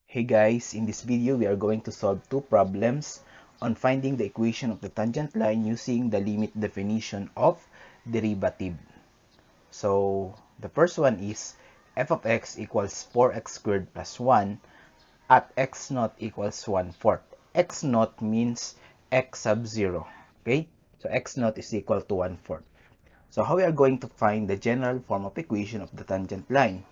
Hey guys, in this video we are going to solve two problems on finding the equation of the tangent line using the limit definition of derivative. So the first one is f of x equals 4x squared plus 1 at x naught equals 1/4. X naught means x sub 0. Okay, so x naught is equal to 1/4. So how we are going to find the general form of equation of the tangent line?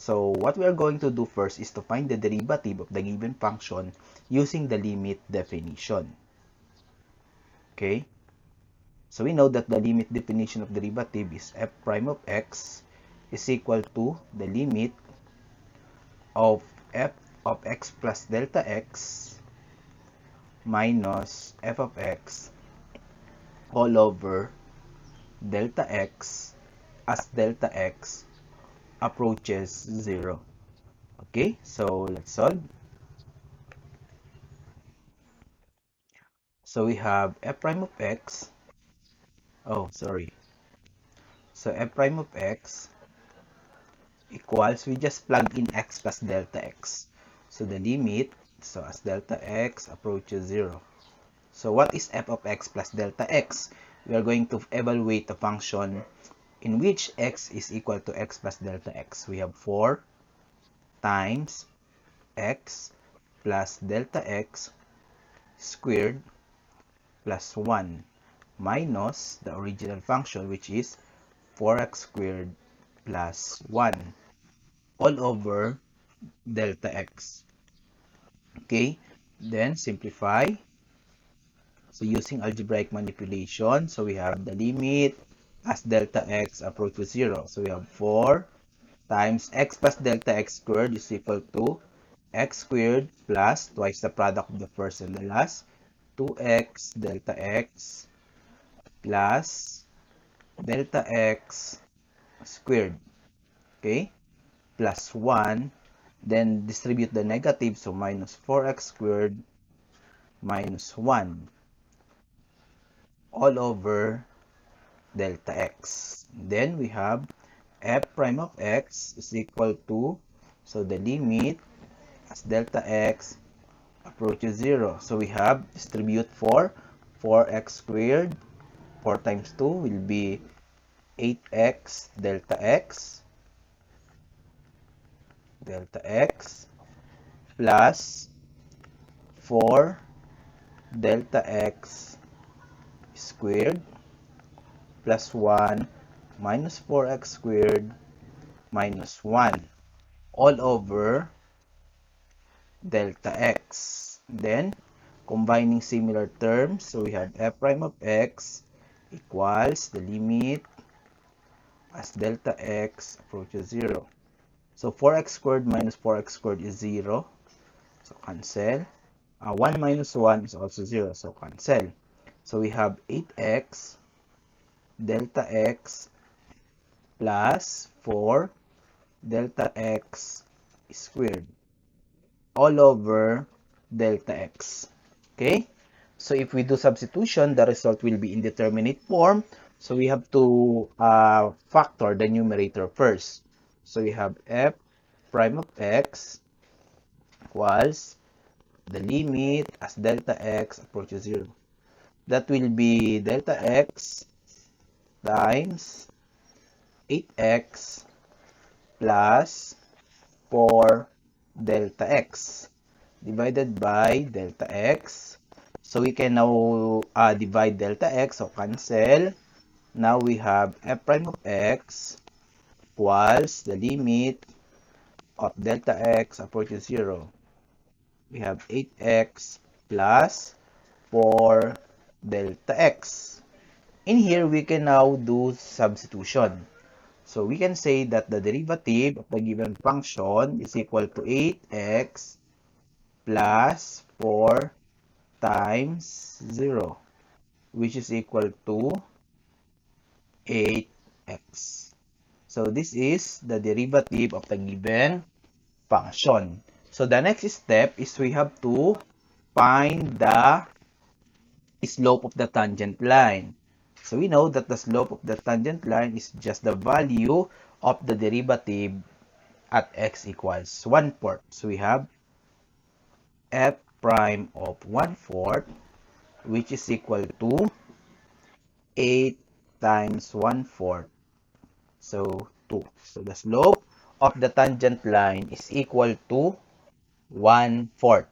So what we are going to do first is to find the derivative of the given function using the limit definition. Okay? So we know that the limit definition of derivative is f prime of x is equal to the limit of f of x plus delta x minus f of x all over delta x as delta x approaches 0. Okay, so let's solve. So we have f prime of x. Oh, sorry. So f prime of x equals, we just plug in x plus delta x. So the limit, so as delta x approaches 0. So what is f of x plus delta x? We are going to evaluate the function in which x is equal to x plus delta x. We have 4 times x plus delta x squared plus 1 minus the original function, which is 4x squared plus 1 all over delta x. Okay, then simplify. So using algebraic manipulation, so we have the limit as delta x approaches 0. So we have 4 times x plus delta x squared is equal to x squared plus twice the product of the first and the last, 2x delta x plus delta x squared. Okay, plus 1, then distribute the negative, so minus 4x squared minus 1 all over delta x. Then we have f prime of x is equal to, so the limit as delta x approaches 0. So we have distribute 4x squared, 4 times 2 will be 8x delta x plus 4 delta x squared plus 1 minus 4x squared minus 1 all over delta x. Then combining similar terms, so we have f prime of x equals the limit as delta x approaches 0. So 4x squared minus 4x squared is 0. So cancel. 1 minus 1 is also 0. So cancel. So we have 8x delta x plus 4 delta x squared all over delta x. Okay? So if we do substitution, the result will be indeterminate form. So we have to factor the numerator first. So we have f prime of x equals the limit as delta x approaches 0. That will be delta x times 8x plus 4 delta x divided by delta x. So we can now divide delta x, so cancel. Now we have f prime of x equals the limit of delta x approaches 0. We have 8x plus 4 delta x. In here, we can now do substitution. So we can say that the derivative of the given function is equal to 8x plus 4 times 0, which is equal to 8x. So this is the derivative of the given function. So the next step is we have to find the slope of the tangent line. So we know that the slope of the tangent line is just the value of the derivative at x equals 1/4. So we have f prime of 1/4, which is equal to 8 times 1/4. So 2. So the slope of the tangent line is equal to 1/4.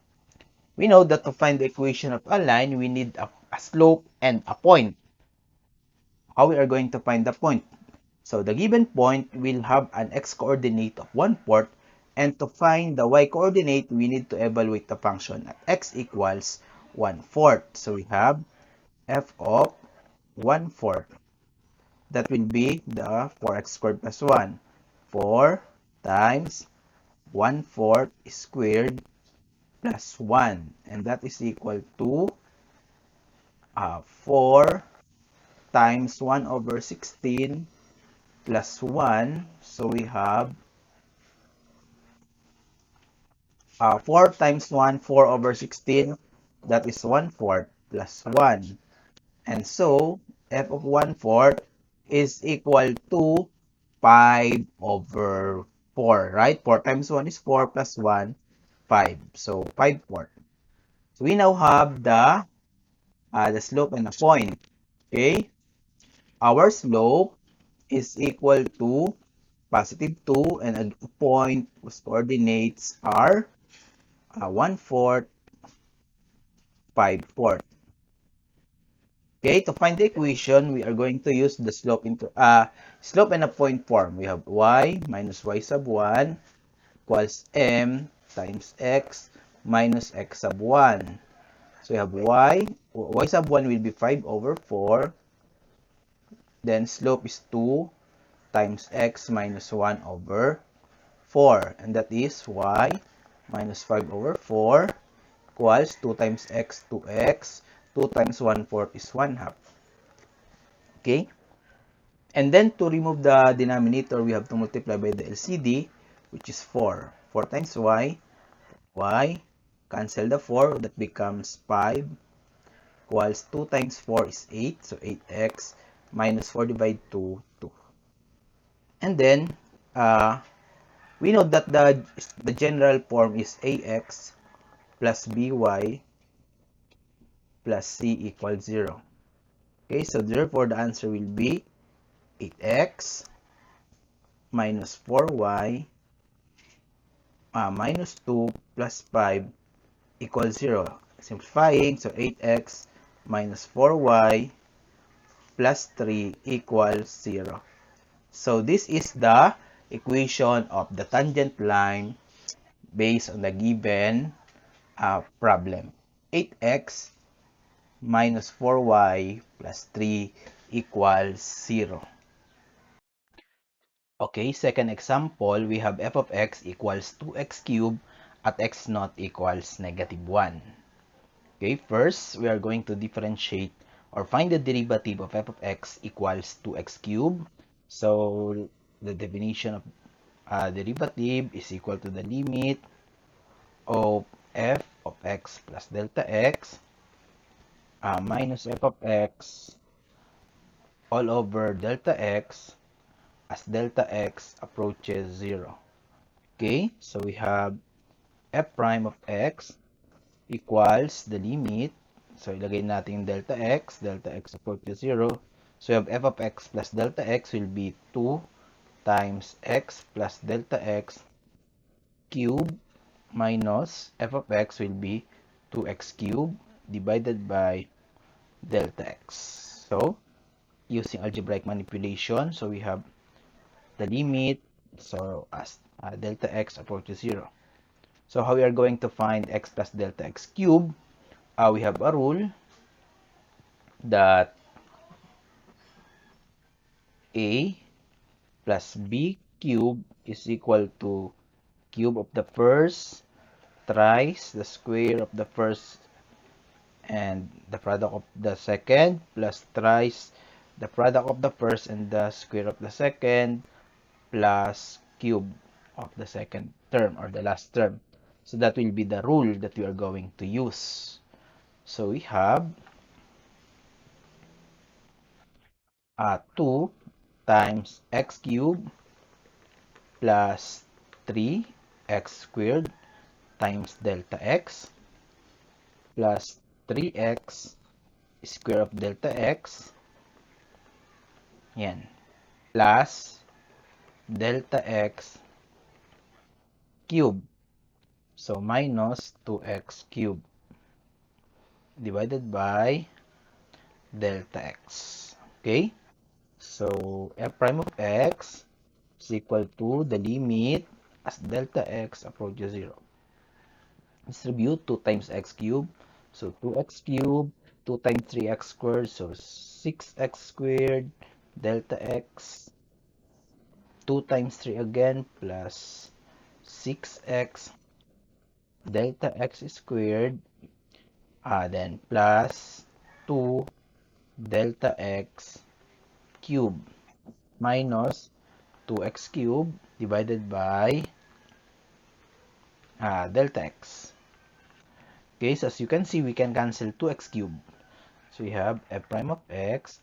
We know that to find the equation of a line, we need a slope and a point. How we are going to find the point? So the given point will have an x-coordinate of 1/4, and to find the y-coordinate, we need to evaluate the function at x equals 1/4. So we have f of 1/4. That will be the 4x squared plus 1. 4 times 1/4 squared plus 1. And that is equal to 4 times 1 over 16 plus 1. So we have 4 times 1, 4 over 16. That is 1/4 plus 1. And so, f of 1/4 is equal to 5 over 4, right? 4 times 1 is 4 plus 1, 5. So, 5/4. So, we now have the slope and the point. Okay? Our slope is equal to positive 2, and a point whose coordinates are 1/4, 5/4. Okay, to find the equation, we are going to use the slope and a point form. We have y minus y sub 1 equals m times x minus x sub 1. So we have y sub 1 will be 5 over 4. Then slope is 2 times x minus 1 over 4. And that is y minus 5 over 4 equals 2 times x, 2x. 2 times 1/4 is 1/2. Okay? And then to remove the denominator, we have to multiply by the LCD, which is 4. 4 times y, cancel the 4, that becomes 5, equals 2 times 4 is 8, so 8x minus 4 divided 2, 2. And then, we know that the general form is ax plus by plus c equals 0. Okay, so therefore the answer will be 8x minus 4y minus 2 plus 5 equals 0. Simplifying, so 8x minus 4y plus 3 equals 0. So this is the equation of the tangent line based on the given problem. 8x minus 4y plus 3 equals 0. Okay, second example, we have f of x equals 2x cubed at x naught equals -1. Okay, first, we are going to differentiate or find the derivative of f of x equals 2x cubed. So, the definition of derivative is equal to the limit of f of x plus delta x minus f of x all over delta x as delta x approaches 0. Okay, so we have f prime of x equals the limit. So, ilagay natin yung delta x approaches 0. So, we have f of x plus delta x will be 2 times x plus delta x cube minus f of x will be 2x cube divided by delta x. So, using algebraic manipulation, so we have the limit, so as delta x approaches 0. So how we are going to find x plus delta x cube? We have a rule that a plus b cube is equal to cube of the first thrice the square of the first and the product of the second plus thrice the product of the first and the square of the second plus cube of the second term or the last term. So that will be the rule that we are going to use. So we have 2 times x cubed plus 3x squared times delta x. plus 3x square of delta x. Yan. Plus delta x cube. So, minus 2x cube divided by delta x. Okay? So, f prime of x is equal to the limit as delta x approaches 0. Distribute 2 times x cubed. So, 2x cubed, 2 times 3x squared. So, 6x squared delta x. 2 times 3 again plus 6x delta x squared. Then plus 2 delta x cube minus 2x cube divided by delta x. Okay, so as you can see, we can cancel 2x cube. So we have f prime of x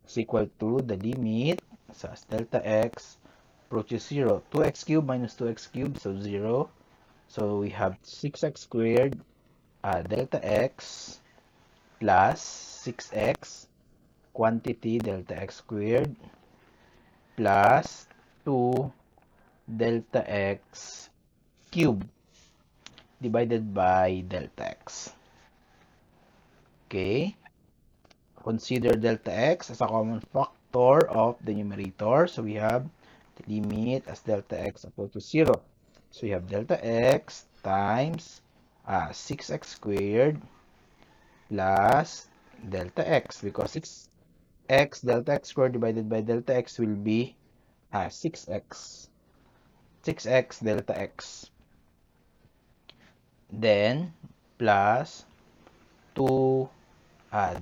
is equal to the limit, so as delta x approaches 0. 2x cube minus 2x cube, so 0. So we have 6x squared delta x plus 6x quantity delta x squared plus 2 delta x cube divided by delta x. Okay. Consider delta x as a common factor of the numerator. So we have the limit as delta x approaches 0. So we have delta x times 6x squared plus delta x, because 6x delta x squared divided by delta x will be 6x. 6x delta x. Then plus 2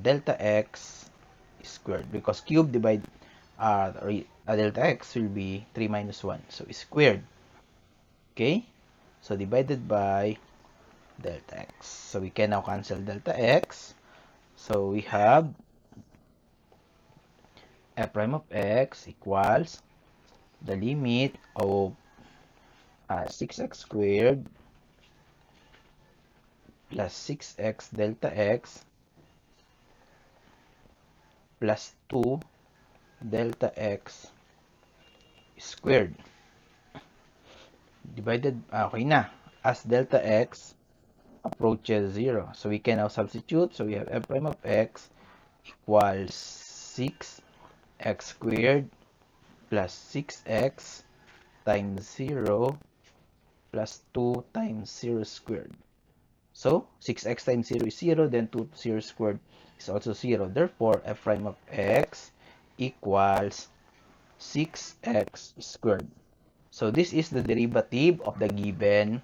delta x squared, because cube divide delta x will be 3 minus 1, so squared. Okay, so divided by delta x. So we can now cancel delta x. So we have f prime of x equals the limit of 6x squared plus 6x delta x plus 2 delta x squared divided, okay na, as delta x approaches 0. So we can now substitute. So we have f prime of x equals 6x squared plus 6x times 0 plus 2 times 0 squared. So 6x times 0 is 0, then 2 0 squared is also 0. Therefore, f prime of x equals 6x squared. So this is the derivative of the given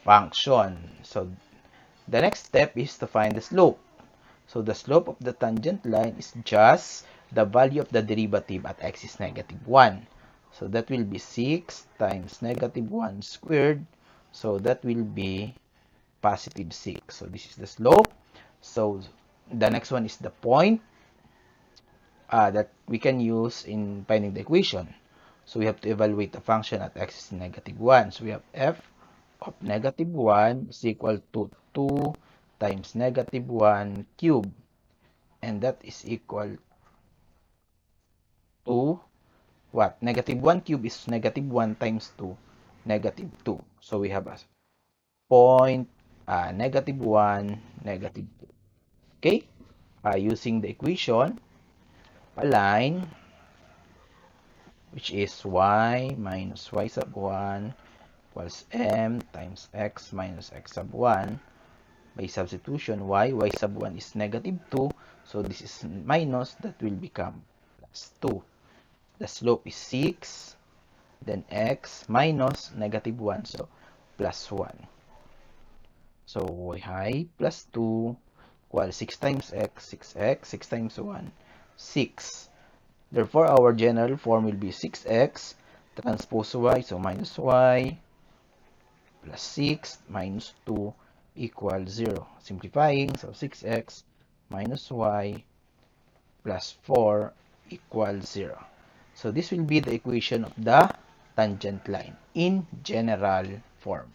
function. So the next step is to find the slope. So the slope of the tangent line is just the value of the derivative at x is negative 1. So that will be 6 times negative 1 squared. So that will be positive 6. So this is the slope. So the next one is the point that we can use in finding the equation. So we have to evaluate the function at x is negative 1. So we have f of negative 1 is equal to 2 times negative 1 cube. And that is equal to what? Negative 1 cube is negative 1 times 2, negative 2. So we have a point negative 1, negative 2. Okay? Using the equation, a line which is y minus y sub 1 equals m times x minus x sub 1. By substitution, y sub 1 is negative 2. So this is minus, that will become plus 2. The slope is 6. Then x minus negative 1. So plus 1. So y plus 2 equals 6 times x, 6x, 6 times 1, 6. Therefore, our general form will be 6x transpose y, so minus y plus 6 minus 2 equals 0. Simplifying, so 6x minus y plus 4 equals 0. So this will be the equation of the tangent line in general form.